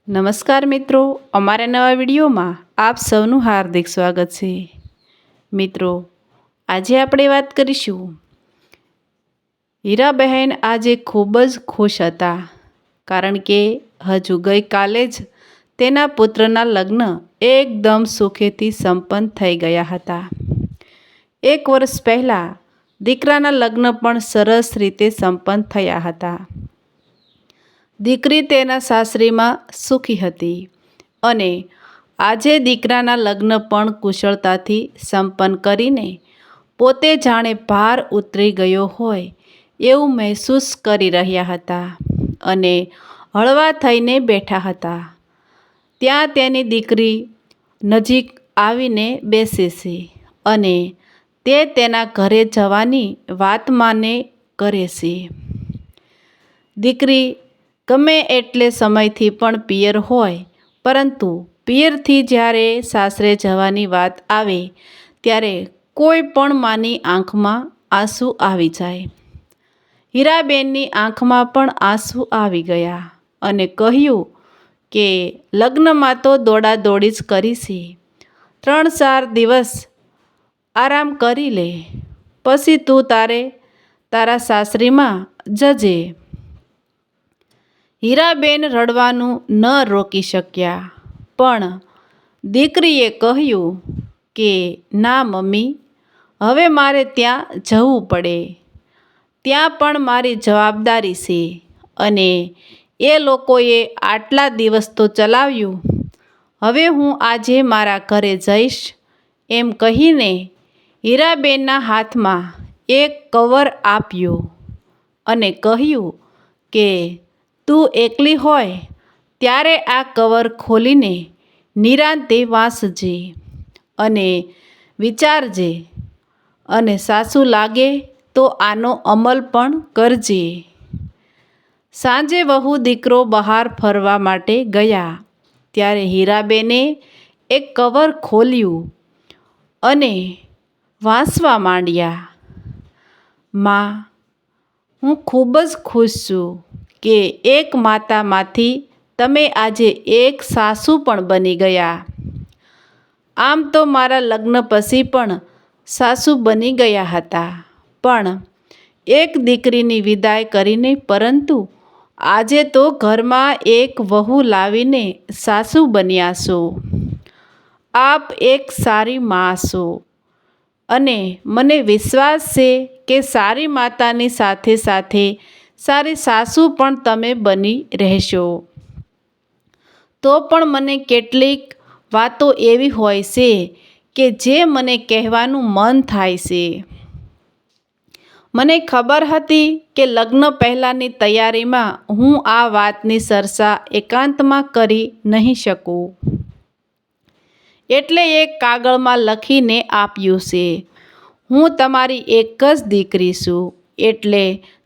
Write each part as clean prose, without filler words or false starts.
નમસ્કાર મિત્રો, અમારા નવા વિડીયોમાં આપ સૌનું હાર્દિક સ્વાગત છે. મિત્રો, આજે આપણે વાત કરીશું. હીરાબહેન આજે ખૂબ જ ખુશ હતા, કારણ કે હજુ ગઈકાલે જ તેના પુત્રના લગ્ન એકદમ સુખેથી સંપન્ન થઈ ગયા હતા. 1 વર્ષ પહેલાં દીકરાના લગ્ન પણ સરસ રીતે સંપન્ન થયા હતા. દીકરી તેના સાસરીમાં સુખી હતી અને આજે દીકરાના લગ્ન પણ કુશળતાથી સંપન્ન કરીને પોતે જાણે ભાર ઉતરી ગયો હોય એવું મહેસૂસ કરી રહ્યા હતા અને હળવા થઈને બેઠા હતા. ત્યાં તેની દીકરી નજીક આવીને બેસે છે અને તે તેના ઘરે જવાની વાત માને કરે છે. દીકરી ગમે એટલે સમયથી પણ પિયર હોય, પરંતુ પિયરથી જ્યારે સાસરે જવાની વાત આવે ત્યારે કોઈ પણ માની આંખમાં આંસુ આવી જાય. હીરાબેનની આંખમાં પણ આંસુ આવી ગયા અને કહ્યું કે લગ્નમાં તો દોડાદોડી જ કરી છે. 3-4 દિવસ આરામ કરી લે, પછી તું તારા સાસરીમાં જજે. હીરાબેન રડવાનું ન રોકી શક્યા, પણ દીકરીએ કહ્યું કે ના મમ્મી, હવે મારે ત્યાં જવું પડે. ત્યાં પણ મારી જવાબદારી છે અને એ લોકોએ આટલા દિવસ તો ચલાવ્યું, હવે હું આજે મારા ઘરે જઈશ. એમ કહીને હીરાબેનના હાથમાં એક કવર આપ્યું અને કહ્યું કે તું એકલી હોય ત્યારે આ કવર ખોલીને નિરાંતે વાંચજે અને વિચારજે, અને સાસુ લાગે તો આનો અમલ પણ કરજે. સાંજે વહુ દીકરો બહાર ફરવા માટે ગયા ત્યારે હીરાબેને એક કવર ખોલ્યું અને વાંચવા માંડ્યા. માં, હું ખૂબ જ ખુશ છું કે એક માતામાંથી તમે આજે એક સાસુ પણ બની ગયા. આમ તો મારા લગ્ન પછી પણ સાસુ બની ગયા હતા, પણ એક દીકરીની વિદાય કરીને, પરંતુ આજે તો ઘરમાં એક વહુ લાવીને સાસુ બન્યા છો. આપ એક સારી મા છો અને મને વિશ્વાસ છે કે સારી માતાની સાથે સાથે સારી સાસુ પણ તમે બની રહેશો. તો પણ મને કેટલીક વાતો એવી હોય છે કે જે મને કહેવાનું મન થાય છે. મને ખબર હતી કે લગ્ન પહેલાંની તૈયારીમાં હું આ વાતની ચર્ચા એકાંતમાં કરી નહીં શકું, એટલે એક કાગળમાં લખીને આપ્યું છે. હું તમારી એક જ દીકરી છું, એટલે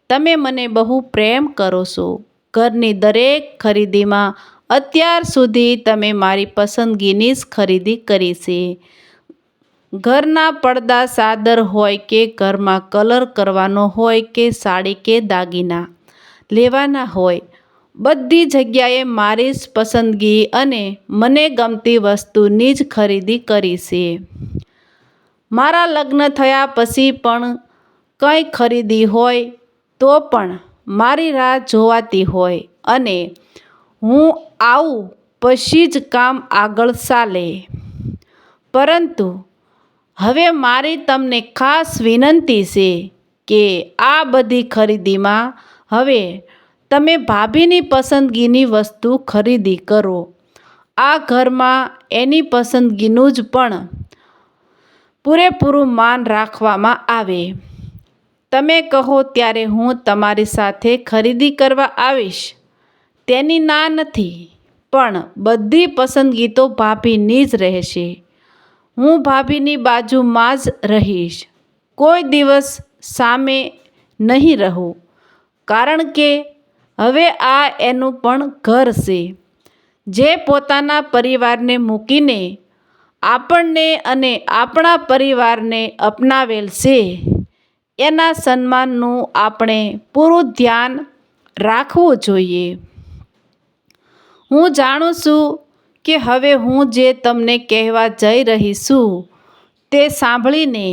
તમે મને બહુ પ્રેમ કરો છો. ઘરની દરેક ખરીદીમાં અત્યાર સુધી તમે મારી પસંદગીની જ ખરીદી કરી છે. ઘરના પડદા ચાદર હોય કે ઘરમાં કલર કરવાનો હોય કે સાડી કે દાગીના લેવાના હોય, બધી જગ્યાએ મારી જ પસંદગી અને મને ગમતી વસ્તુની જ ખરીદી કરી છે. મારા લગ્ન થયા પછી પણ કંઈ ખરીદી હોય તો પણ મારી રાહ જોવાતી હોય અને હું આવું પછી જ કામ આગળ ચાલે. પરંતુ હવે મારી તમને ખાસ વિનંતી છે કે આ બધી ખરીદીમાં હવે તમે ભાભીની પસંદગીની વસ્તુ ખરીદી કરો. આ ઘરમાં એની પસંદગીનું જ પણ પૂરેપૂરું માન રાખવામાં આવે. તમે કહો ત્યારે હું તમારી સાથે ખરીદી કરવા આવીશ, તેની ના નથી, પણ બધી પસંદગી તો ભાભીની જ રહેશે. હું ભાભીની બાજુમાં જ રહીશ, કોઈ દિવસ સામે નહીં રહું, કારણ કે હવે આ એનું પણ ઘર છે. જે પોતાના પરિવારને મૂકીને આપણને અને આપણા પરિવારને અપનાવેલ છે, એના સન્માનનું આપણે પૂરું ધ્યાન રાખવું જોઈએ. હું જાણું છું કે હવે હું જે તમને કહેવા જઈ રહી છું તે સાંભળીને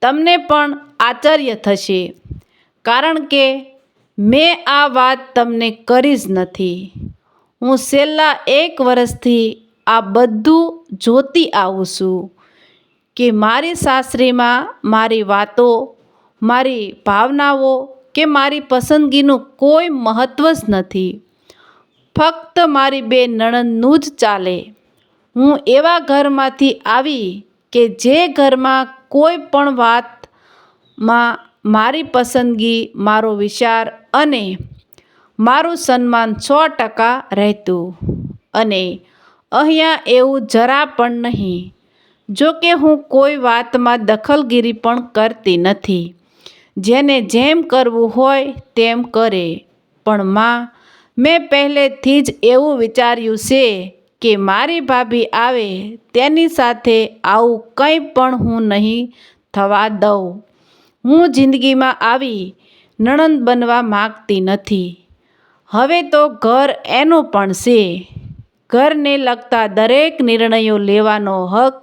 તમને પણ આશ્ચર્ય થશે, કારણ કે મેં આ વાત તમને કરી જ નથી. હું છેલ્લા 1 વર્ષથી આ બધું જોતી આવું છું કે મારી સાસરીમાં મારી વાતો, મારી ભાવનાઓ કે મારી પસંદગીનું કોઈ મહત્ત્વ જ નથી. ફક્ત મારી 2 નણંદનું જ ચાલે. હું એવા ઘરમાંથી આવી કે જે ઘરમાં કોઈ પણ વાતમાં મારી પસંદગી, મારો વિચાર અને મારું સન્માન 100% રહેતું. અને અહીંયા એવું જરા પણ નહીં. જો કે હું કોઈ વાતમાં દખલગીરી પણ કરતી નથી. જેને જેમ કરવું હોય તેમ કરે. પણ માં, મેં પહેલેથી જ એવું વિચાર્યું છે કે મારી ભાભી આવે તેની સાથે આવું કંઈ પણ હું નહીં થવા દઉં. હું જિંદગીમાં આવી નણંદ બનવા માગતી નથી. હવે તો ઘર એનું પણ છે. ઘરને લગતા દરેક નિર્ણયો લેવાનો હક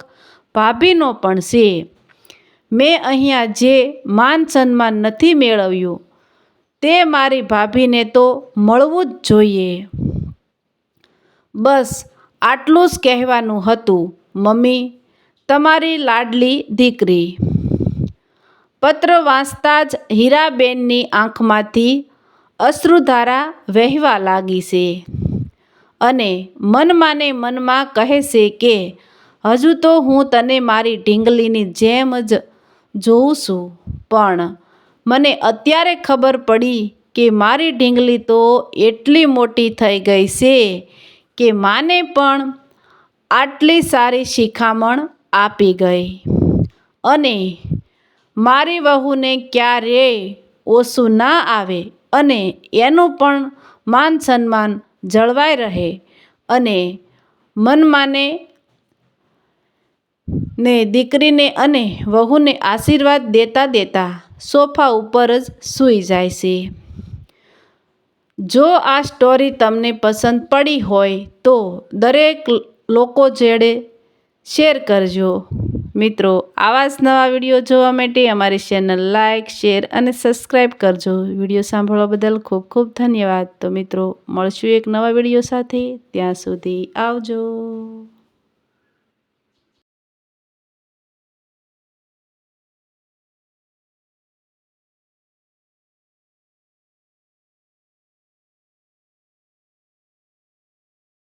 ભાભીનો પણ છે. મેં અહીંયા જે માન સન્માન નથી મેળવ્યું તે મારી ભાભીને તો મળવું જ જોઈએ. બસ આટલું જ કહેવાનું હતું મમ્મી, તમારી લાડલી દીકરી. પત્ર વાંચતા જ હીરાબેનની આંખમાંથી અશ્રુધારા વહેવા લાગી છે અને મનમાં ને મનમાં કહે છે કે હજુ તો હું તને મારી ઢીંગલીની જેમ જ જોઉં છું, પણ મને અત્યારે ખબર પડી કે મારી ઢીંગલી તો એટલી મોટી થઈ ગઈ છે કે માને પણ આટલી સારી શિખામણ આપી ગઈ. અને મારી વહુને ક્યારેય ઓછું ના આવે અને એનું પણ માન સન્માન જળવાઈ રહે. અને મનમાને ને દીકરીને અને વહુને આશીર્વાદ દેતા દેતા સોફા ઉપર જ સૂઈ જાય છે. જો આ સ્ટોરી તમને પસંદ પડી હોય તો દરેક લોકો જોડે શેર કરજો. મિત્રો, આવા જ નવા વિડીયો જોવા માટે અમારી ચેનલ લાઇક, શેર અને સબસ્ક્રાઈબ કરજો. વિડીયો સાંભળવા બદલ ખૂબ ખૂબ ધન્યવાદ. તો મિત્રો, મળશું એક નવા વિડીયો સાથે. ત્યાં સુધી આવજો.